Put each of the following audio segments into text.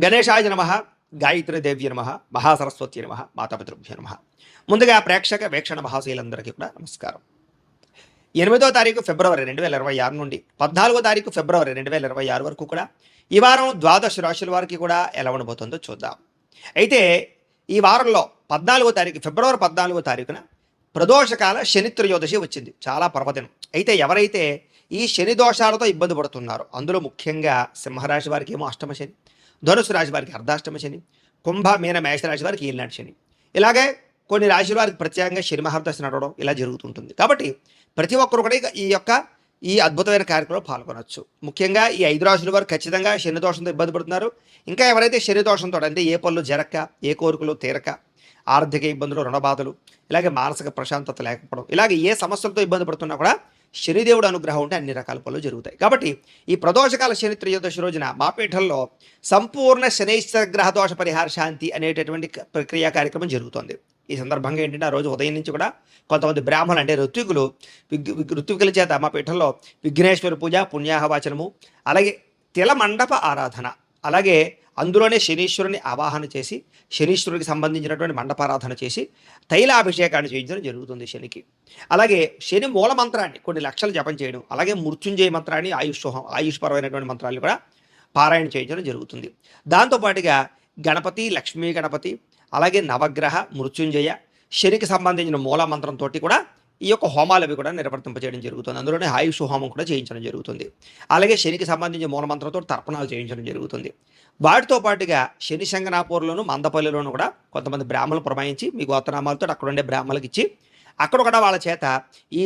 గణేశాయ నమః, గాయత్రీదేవ్య నమః, మహాసరస్వతి నమః, మాతాపితృభ్యో నమః. ముందుగా ప్రేక్షక వీక్షణ మహాశీలందరికీ కూడా నమస్కారం. 8వ తారీఖు ఫిబ్రవరి 2026 నుండి 14వ తారీఖు ఫిబ్రవరి 2026 వరకు కూడా ఈ వారం ద్వాదశ రాశుల వారికి కూడా ఎలా ఉండబోతుందో చూద్దాం. అయితే ఈ వారంలో 14వ తారీఖు ఫిబ్రవరి 14వ తారీఖున ప్రదోషకాల శని త్రయోదశి వచ్చింది. చాలా పర్వదినం. అయితే ఎవరైతే ఈ శని దోషాలతో ఇబ్బంది పడుతున్నారో అందులో ముఖ్యంగా సింహరాశి వారికి ఏమో అష్టమ శని, ధనుసు రాశి వారికి అర్ధాష్టమ శని, కుంభ మీన మేషరాశి వారికి ఏలినాటి శని, ఇలాగే కొన్ని రాశుల వారికి ప్రత్యేకంగా శని మహర్దశ నడవడం ఇలా జరుగుతుంటుంది. కాబట్టి ప్రతి ఒక్కరు కూడా ఈ అద్భుతమైన కార్యక్రమంలో పాల్గొనవచ్చు. ముఖ్యంగా ఈ 5 రాశుల వారు ఖచ్చితంగా శని దోషంతో ఇబ్బంది పడుతున్నారు. ఇంకా ఎవరైతే శని దోషంతో అంటే ఏ పనులు జరగక, ఏ కోరికలు తీరక, ఆర్థిక ఇబ్బందులు, రుణబాధలు, ఇలాగే మానసిక ప్రశాంతత లేకపోవడం, ఇలాగే ఏ సమస్యలతో ఇబ్బంది పడుతున్నా కూడా శనిదేవుడు అనుగ్రహం ఉంటే అన్ని రకాల పనులు జరుగుతాయి. కాబట్టి ఈ ప్రదోషకాల శని త్రయోదశి రోజున మా పీఠంలో సంపూర్ణ శనైశ్వర గ్రహ దోష పరిహార శాంతి అనేటటువంటి ప్రక్రియ కార్యక్రమం జరుగుతుంది. ఈ సందర్భంగా ఏంటంటే ఆ రోజు ఉదయం నుంచి కూడా కొంతమంది బ్రాహ్మణులు అంటే ఋత్వికుల చేత మా పీఠంలో విఘ్నేశ్వర పూజ, పుణ్యాహవాచనము, అలాగే తిల మండప ఆరాధన, అలాగే అందులోనే శనీశ్వరుని ఆవాహన చేసి శనీశ్వరుడికి సంబంధించినటువంటి మండపారాధన చేసి తైలాభిషేకాన్ని చేయించడం జరుగుతుంది శనికి. అలాగే శని మూల మంత్రాన్ని కొన్ని లక్షలు జపం చేయడం, అలాగే మృత్యుంజయ మంత్రాన్ని ఆయుష్పరమైనటువంటి మంత్రాన్ని కూడా పారాయణ చేయించడం జరుగుతుంది. దాంతోపాటుగా గణపతి, లక్ష్మీ గణపతి, అలాగే నవగ్రహ, మృత్యుంజయ, శనికి సంబంధించిన మూల మంత్రంతో కూడా ఈ యొక్క హోమాలు అవి కూడా నిర్వర్తింపజేయడం జరుగుతుంది. అందులోనే ఆయుష్ హోమం కూడా చేయించడం జరుగుతుంది. అలాగే శనికి సంబంధించిన మూలమంత్రంతో తర్పణాలు చేయించడం జరుగుతుంది. వాటితో పాటుగా శని శంగనాపూర్లోను, మందపల్లిలోను కూడా కొంతమంది బ్రాహ్మణులు పురమాయించి మీ గోత్రనామాలతో అక్కడ ఉండే బ్రాహ్మణులకు ఇచ్చి అక్కడ కూడా వాళ్ళ చేత ఈ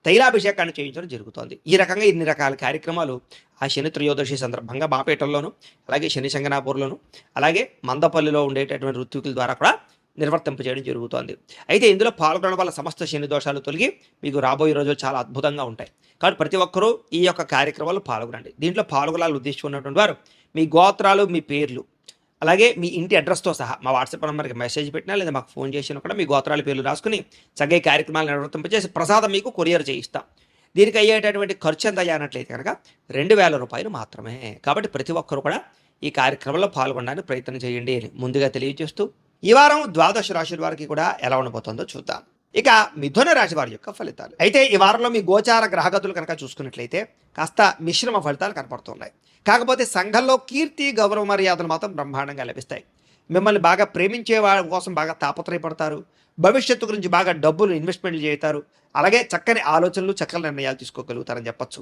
తైలాభిషేకాన్ని చేయించడం జరుగుతుంది. ఈ రకంగా ఇన్ని రకాల కార్యక్రమాలు ఆ శని త్రయోదశి సందర్భంగా బాపేటల్లోను, అలాగే శని శంగనాపూర్లోను, అలాగే మందపల్లిలో ఉండేటటువంటి ఋత్వికుల ద్వారా కూడా నిర్వర్తింపజేయడం జరుగుతోంది. అయితే ఇందులో పాల్గొనడం వల్ల సమస్త శని దోషాలు తొలగి మీకు రాబోయే రోజులు చాలా అద్భుతంగా ఉంటాయి. కాబట్టి ప్రతి ఒక్కరూ ఈ యొక్క కార్యక్రమాలు పాల్గొనండి. దీంట్లో పాల్గొనాలని ఉద్దేశించుకున్నటువంటి వారు మీ గోత్రాలు, మీ పేర్లు, అలాగే మీ ఇంటి అడ్రస్తో సహా మా వాట్సాప్ నెంబర్కి మెసేజ్ పెట్టినా లేదా మాకు ఫోన్ చేసినా కూడా మీ గోత్రాల పేర్లు రాసుకుని చక్కగా కార్యక్రమాలు నిర్వర్తింపజేసి ప్రసాదం మీకు కొరియర్ చేయిస్తాం. దీనికి అయ్యేటటువంటి ఖర్చు ఎంత అయ్యానట్లయితే కనుక 2000 రూపాయలు మాత్రమే. కాబట్టి ప్రతి ఒక్కరు కూడా ఈ కార్యక్రమంలో పాల్గొనడానికి ప్రయత్నం చేయండి అని ముందుగా తెలియజేస్తూ ఈ వారం ద్వాదశ రాశుల వారికి కూడా ఎలా ఉండబోతుందో చూద్దాం. ఇక మిథున రాశి వారి యొక్క ఫలితాలు. అయితే ఈ వారంలో మీ గోచార గ్రహగతులు కనుక చూసుకున్నట్లయితే కాస్త మిశ్రమ ఫలితాలు కనపడుతున్నాయి. కాకపోతే సంఘంలో కీర్తి, గౌరవ మర్యాదలు మాత్రం బ్రహ్మాండంగా లభిస్తాయి. మిమ్మల్ని బాగా ప్రేమించే వాళ్ళ కోసం బాగా తాపత్రయపడతారు. భవిష్యత్తు గురించి బాగా డబ్బులు ఇన్వెస్ట్మెంట్లు చేస్తారు. అలాగే చక్కని ఆలోచనలు, చక్కని నిర్ణయాలు తీసుకోగలుగుతారని చెప్పచ్చు.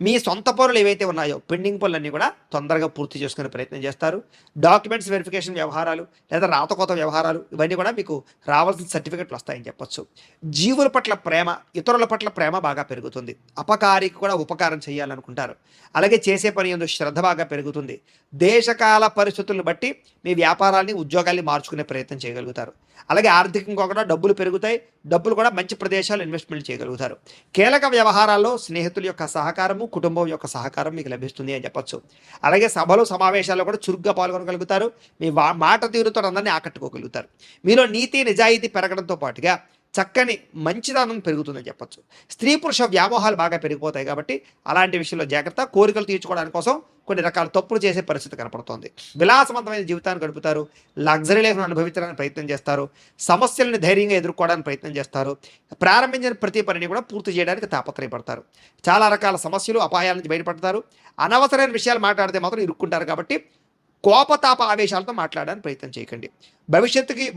మీ సొంత పనులు ఏవైతే ఉన్నాయో పెండింగ్ పనులన్నీ కూడా తొందరగా పూర్తి చేసుకునే ప్రయత్నం చేస్తారు. డాక్యుమెంట్స్ వెరిఫికేషన్ వ్యవహారాలు లేదా రాతకోత వ్యవహారాలు ఇవన్నీ కూడా మీకు రావాల్సిన సర్టిఫికెట్లు వస్తాయని చెప్పచ్చు. జీవుల పట్ల ప్రేమ, ఇతరుల పట్ల ప్రేమ బాగా పెరుగుతుంది. అపకారికి కూడా ఉపకారం చేయాలనుకుంటారు. అలాగే చేసే పని యందు శ్రద్ధ బాగా పెరుగుతుంది. దేశకాల పరిస్థితులను బట్టి మీ వ్యాపారాన్ని, ఉద్యోగాల్ని మార్చుకునే ప్రయత్నం చేయగలుగుతారు. అలాగే ఆర్థికంగా కూడా డబ్బులు పెరుగుతాయి. డబ్బులు కూడా మంచి ప్రదేశాలు ఇన్వెస్ట్మెంట్ చేయగలుగుతారు. కీలక వ్యవహారాల్లో స్నేహితుల యొక్క సహకారము, కుటుంబం యొక్క సహకారం మీకు లభిస్తుంది అని చెప్పచ్చు. అలాగే సభలు, సమావేశాల్లో కూడా చురుగ్గా పాల్గొనగలుగుతారు. మీ మాట తీరుతో అందరినీ ఆకట్టుకోగలుగుతారు. మీలో నీతి, నిజాయితీ పెరగడంతో పాటుగా చక్కని మంచిదనం పెరుగుతుందని చెప్పచ్చు. స్త్రీ పురుష వ్యామోహాలు బాగా పెరిగిపోతాయి. కాబట్టి అలాంటి విషయంలో జాగ్రత్త. కోరికలు తీర్చుకోవడానికి కోసం కొన్ని రకాల తప్పులు చేసే పరిస్థితి కనపడుతోంది. విలాసవంతమైన జీవితాన్ని గడుపుతారు. లగ్జరీ లైఫ్ను అనుభవించడానికి ప్రయత్నం చేస్తారు. సమస్యలను ధైర్యంగా ఎదుర్కోవడానికి ప్రయత్నం చేస్తారు. ప్రారంభించిన ప్రతి పనిని కూడా పూర్తి చేయడానికి తాపత్రయపడతారు. చాలా రకాల సమస్యలు, అపాయాల నుంచి బయటపడతారు. అనవసరమైన విషయాలు మాట్లాడితే మాత్రం ఇరుక్కుంటారు. కాబట్టి కోపతాప ఆవేశాలతో మాట్లాడడానికి ప్రయత్నం చేయకండి.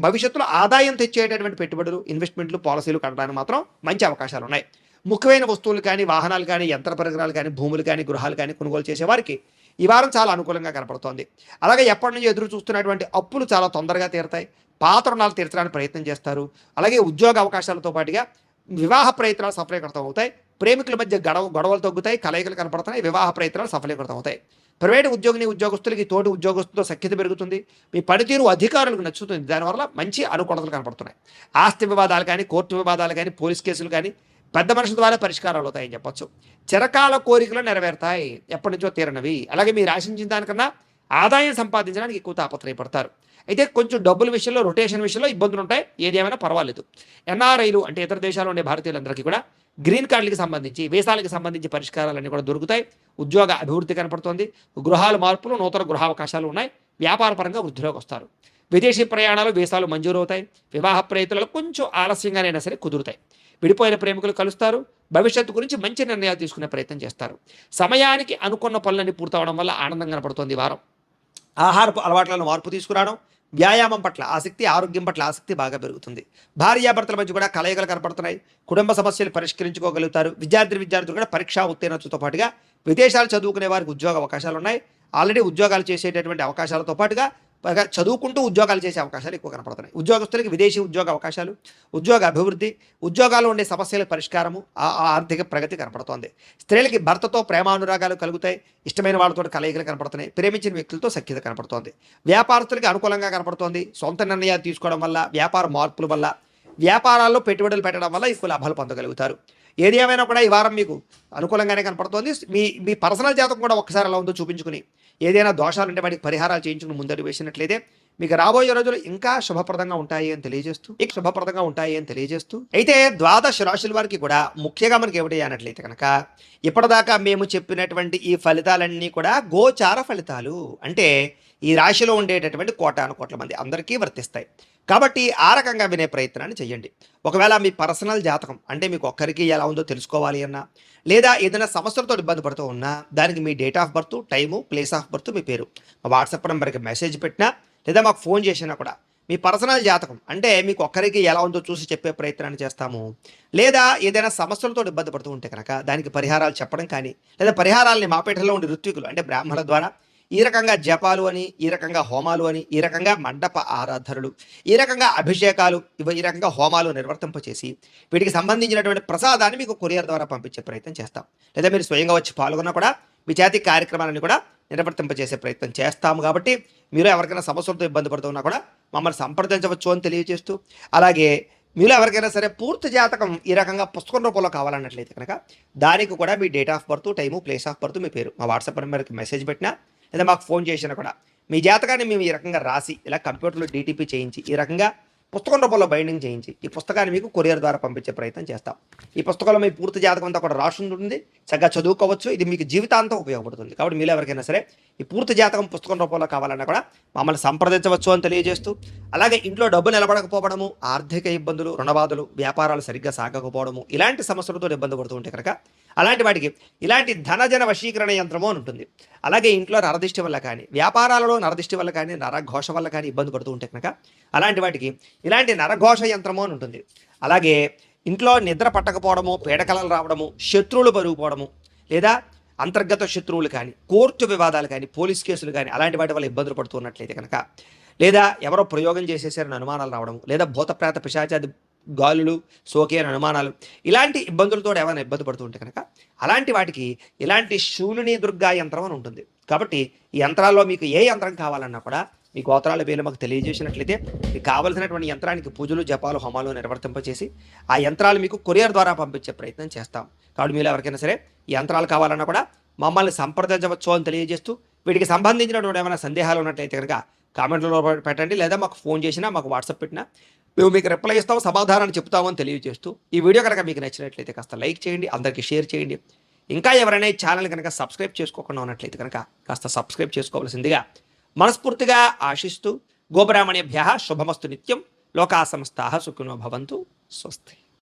భవిష్యత్తులో ఆదాయం తెచ్చేటటువంటి పెట్టుబడులు, ఇన్వెస్ట్మెంట్లు, పాలసీలు కట్టడానికి మాత్రం మంచి అవకాశాలు ఉన్నాయి. ముఖ్యమైన వస్తువులు కానీ, వాహనాలు కానీ, యంత్ర పరికరాలు కానీ, భూములు కానీ, గృహాలు కానీ కొనుగోలు చేసేవారికి ఈ వారం చాలా అనుకూలంగా కనపడుతోంది. అలాగే ఎప్పటి నుంచో ఎదురు చూస్తున్నటువంటి అప్పులు చాలా తొందరగా తీరుతాయి. పాత రుణాలు తీర్చడానికి ప్రయత్నం చేస్తారు. అలాగే ఉద్యోగ అవకాశాలతో పాటుగా వివాహ ప్రయత్నాలు సఫలీకృతం అవుతాయి. ప్రేమికుల మధ్య గొడవలు తగ్గుతాయి. కలయికలు కనపడుతున్నాయి. వివాహ ప్రయత్నాలు సఫలీకృతం అవుతాయి. ప్రైవేటు ఉద్యోగస్తులకి తోటి ఉద్యోగస్తులతో సఖ్యత పెరుగుతుంది. మీ పనితీరు అధికారులకు నచ్చుతుంది. దానివల్ల మంచి అనుకూలతలు కనపడుతున్నాయి. ఆస్తి వివాదాలు కానీ, కోర్టు వివాదాలు కానీ, పోలీస్ కేసులు కానీ పెద్ద మనుషుల ద్వారా పరిష్కారాలు అవుతాయని చెప్పచ్చు. చిరకాల కోరికలు నెరవేరుతాయి, ఎప్పటి నుంచో తీరనవి. అలాగే మీరు ఆశించిన దానికన్నా ఆదాయం సంపాదించడానికి ఎక్కువ తాపత్రయపడతారు. అయితే కొంచెం డబ్బుల విషయంలో, రొటేషన్ విషయంలో ఇబ్బందులు ఉంటాయి. ఏదేమైనా పర్వాలేదు. ఎన్ఆర్ఐలు అంటే ఇతర దేశాల్లో ఉండే భారతీయులందరికీ కూడా గ్రీన్ కార్డులకి సంబంధించి, వీసాలకు సంబంధించి పరిష్కారాలన్నీ కూడా దొరుకుతాయి. ఉద్యోగ అభివృద్ధి కనపడుతోంది. గృహాల మార్పులు, నూతన గృహావకాశాలు ఉన్నాయి. వ్యాపారపరంగా వృద్ధిలోకి వస్తారు. విదేశీ ప్రయాణాలు వీసాలు మంజూరవుతాయి. వివాహ ప్రయత్నాలు కొంచెం ఆలస్యంగానైనా సరే కుదురుతాయి. విడిపోయిన ప్రేమికులు కలుస్తారు. భవిష్యత్తు గురించి మంచి నిర్ణయాలు తీసుకునే ప్రయత్నం చేస్తారు. సమయానికి అనుకున్న పనులన్నీ పూర్తవడం వల్ల ఆనందం కనపడుతోంది ఈ వారం. ఆహారపు అలవాట్లను మార్పు తీసుకురావడం, వ్యాయామం పట్ల ఆసక్తి, ఆరోగ్యం పట్ల ఆసక్తి బాగా పెరుగుతుంది. భార్యాభర్తల మధ్య కూడా కలయికలు కనపడుతున్నాయి. కుటుంబ సమస్యలు పరిష్కరించుకోగలుగుతారు. విద్యార్థులు కూడా పరీక్షా ఉత్తీర్ణతతో పాటుగా విదేశాలు చదువుకునే వారికి ఉద్యోగ అవకాశాలు ఉన్నాయి. ఆల్రెడీ ఉద్యోగాలు చేసేటటువంటి అవకాశాలతో పాటుగా పైగా చదువుకుంటూ ఉద్యోగాలు చేసే అవకాశాలు ఎక్కువ కనపడుతున్నాయి. ఉద్యోగస్తులకి విదేశీ ఉద్యోగ అవకాశాలు, ఉద్యోగ అభివృద్ధి, ఉద్యోగాలు ఉండే సమస్యల పరిష్కారము, ఆర్థిక ప్రగతి కనపడుతోంది. స్త్రీలకి భర్తతో ప్రేమానురాగాలు కలుగుతాయి. ఇష్టమైన వాళ్ళతో కలయికలు కనపడుతున్నాయి. ప్రేమించిన వ్యక్తులతో సఖ్యత కనపడుతోంది. వ్యాపారస్తులకి అనుకూలంగా కనపడుతోంది. సొంత నిర్ణయాలు తీసుకోవడం వల్ల, వ్యాపార మార్పుల వల్ల, వ్యాపారాల్లో పెట్టుబడులు పెట్టడం వల్ల ఎక్కువ లాభాలు పొందగలుగుతారు. ఏది ఏమైనా కూడా ఈ వారం మీకు అనుకూలంగానే కనపడుతోంది. మీ పర్సనల్ జాతకం కూడా ఒక్కసారి ఎలా ఉందో చూపించుకుని, ఏదైనా దోషాలు ఉంటే వాటికి పరిహారాలు చేయించుకుని ముందడుగు వేసినట్లయితే మీకు రాబోయే రోజులు ఇంకా శుభప్రదంగా ఉంటాయి అని తెలియజేస్తూ అయితే ద్వాదశ రాశుల వారికి కూడా ముఖ్యంగా మనకి ఏమిటి అన్నట్లయితే కనుక ఇప్పటిదాకా మేము చెప్పినటువంటి ఈ ఫలితాలన్నీ కూడా గోచార ఫలితాలు, అంటే ఈ రాశిలో ఉండేటటువంటి కోటాను కోట్ల మంది అందరికీ వర్తిస్తాయి. కాబట్టి ఆ రకంగా వినే ప్రయత్నాన్ని చేయండి. ఒకవేళ మీ పర్సనల్ జాతకం అంటే మీకు ఒక్కరికి ఎలా ఉందో తెలుసుకోవాలి అన్నా, లేదా ఏదైనా సమస్యలతో ఇబ్బంది పడుతూ ఉన్నా, దానికి మీ date of birth, time, place of birth, మీ పేరు మా వాట్సాప్ నెంబర్కి మెసేజ్ పెట్టినా లేదా మాకు ఫోన్ చేసినా కూడా మీ పర్సనల్ జాతకం అంటే మీకు ఒక్కరికి ఎలా ఉందో చూసి చెప్పే ప్రయత్నాన్ని చేస్తాము. లేదా ఏదైనా సమస్యలతో ఇబ్బంది పడుతూ ఉంటే కనుక దానికి పరిహారాలు చెప్పడం కానీ, లేదా పరిహారాలని మాపేటలో ఉండే ఋత్వికులు అంటే బ్రాహ్మణుల ద్వారా ఈ రకంగా జపాలు అని, ఈ రకంగా హోమాలు అని, ఈ రకంగా మండప ఆరాధనలు, ఈ రకంగా అభిషేకాలు, ఈ రకంగా హోమాలు నిర్వర్తింపచేసి వీటికి సంబంధించినటువంటి ప్రసాదాన్ని మీకు కొరియర్ ద్వారా పంపించే ప్రయత్నం చేస్తాం. లేదా మీరు స్వయంగా వచ్చి పాల్గొన్నా కూడా మీ చేతి కార్యక్రమాలను కూడా నిర్వర్తింపచేసే ప్రయత్నం చేస్తాము. కాబట్టి మీరు ఎవరికైనా సమస్యలతో ఇబ్బంది పడుతూ ఉన్నా కూడా మమ్మల్ని సంప్రదించవచ్చు అని తెలియజేస్తూ, అలాగే మీలో ఎవరికైనా సరే పూర్తి జాతకం ఈ రకంగా పుస్తకం రూపంలో కావాలన్నట్లయితే కనుక దానికి కూడా మీ date of birth, time, place of birth, మీ పేరు మా వాట్సాప్ నెంబర్కి మెసేజ్ పెట్టినా లేదా మాకు ఫోన్ చేసినా కూడా మీ జాతకాన్ని మేము ఈ రకంగా రాసి ఇలా కంప్యూటర్లో డీటీపీ చేయించి ఈ రకంగా పుస్తకం రూపంలో బైండింగ్ చేయించి ఈ పుస్తకాన్ని మీకు కొరియర్ ద్వారా పంపించే ప్రయత్నం చేస్తాం. ఈ పుస్తకంలో మీ పూర్తి జాతకం అంతా కూడా రాసి ఉంటుంది. చక్కగా చదువుకోవచ్చు. ఇది మీకు జీవితాంతం ఉపయోగపడుతుంది. కాబట్టి మీరు ఎవరికైనా సరే ఈ పూర్తి జాతకం పుస్తకం రూపంలో కావాలన్నా కూడా మమ్మల్ని సంప్రదించవచ్చు అని తెలియజేస్తూ, అలాగే ఇంట్లో డబ్బు నిలబడకపోవడము, ఆర్థిక ఇబ్బందులు, రుణబాధలు, వ్యాపారాలు సరిగ్గా సాగకపోవడము, ఇలాంటి సమస్యలతో ఇబ్బంది పడుతూ ఉంటే కనుక అలాంటి వాటికి ఇలాంటి ధనజన వశీకరణ యంత్రము అని ఉంటుంది. అలాగే ఇంట్లో నరదిష్టి వల్ల కానీ, వ్యాపారాలలో నరదిష్టి వల్ల కానీ, నరఘోష వల్ల కానీ ఇబ్బంది పడుతూ ఉంటే కనుక అలాంటి వాటికి ఇలాంటి నరఘోష యంత్రము అని ఉంటుంది. అలాగే ఇంట్లో నిద్ర పట్టకపోవడము, పీడకలలు రావడము, శత్రువులు పెరిగిపోవడము, లేదా అంతర్గత శత్రువులు కానీ, కోర్టు వివాదాలు కానీ, పోలీస్ కేసులు కానీ అలాంటి వాటి వల్ల ఇబ్బందులు పడుతూ ఉన్నట్లయితే కనుక, లేదా ఎవరో ప్రయోగం చేసేసారని అనుమానాలు రావడము, లేదా భూతప్రేత పిశాచాది గాలులు, సోకే అని అనుమానాలు, ఇలాంటి ఇబ్బందులతో ఏమైనా ఇబ్బంది పడుతూ ఉంటే కనుక అలాంటి వాటికి ఇలాంటి శూలిని దుర్గా యంత్రం అని ఉంటుంది. కాబట్టి ఈ యంత్రాల్లో మీకు ఏ యంత్రం కావాలన్నా కూడా మీ గోత్రాల పేర్లు మాకు తెలియజేసినట్లయితే మీకు కావలసినటువంటి యంత్రానికి పూజలు, జపాలు, హోమాలు నిర్వర్తింపచేసి ఆ యంత్రాలు మీకు కొరియర్ ద్వారా పంపించే ప్రయత్నం చేస్తాం. కాబట్టి మీరు ఎవరికైనా సరే ఈ యంత్రాలు కావాలన్నా కూడా మమ్మల్ని సంప్రదించవచ్చు అని తెలియజేస్తూ, వీటికి సంబంధించినటువంటి ఏమైనా సందేహాలు ఉన్నట్లయితే కనుక కామెంట్లో పెట్టండి, లేదా మాకు ఫోన్ చేసినా, మాకు వాట్సాప్ పెట్టినా మేము మీకు రిప్లై ఇస్తాం, సమాధానాన్ని చెప్తామని తెలియజేస్తూ, ఈ వీడియో కనుక మీకు నచ్చినట్లయితే కాస్త లైక్ చేయండి, అందరికీ షేర్ చేయండి. ఇంకా ఎవరైనా ఈ ఛానల్ కనుక సబ్స్క్రైబ్ చేసుకోకుండా ఉన్నట్లయితే కనుక కాస్త సబ్స్క్రైబ్ చేసుకోవాల్సిందిగా మనస్ఫూర్తిగా ఆశిస్తూ, గోబ్రాహ్మణేభ్యః శుభమస్తు నిత్యం, లోకా సమస్తాః సుఖినో భవంతు. స్వస్తి.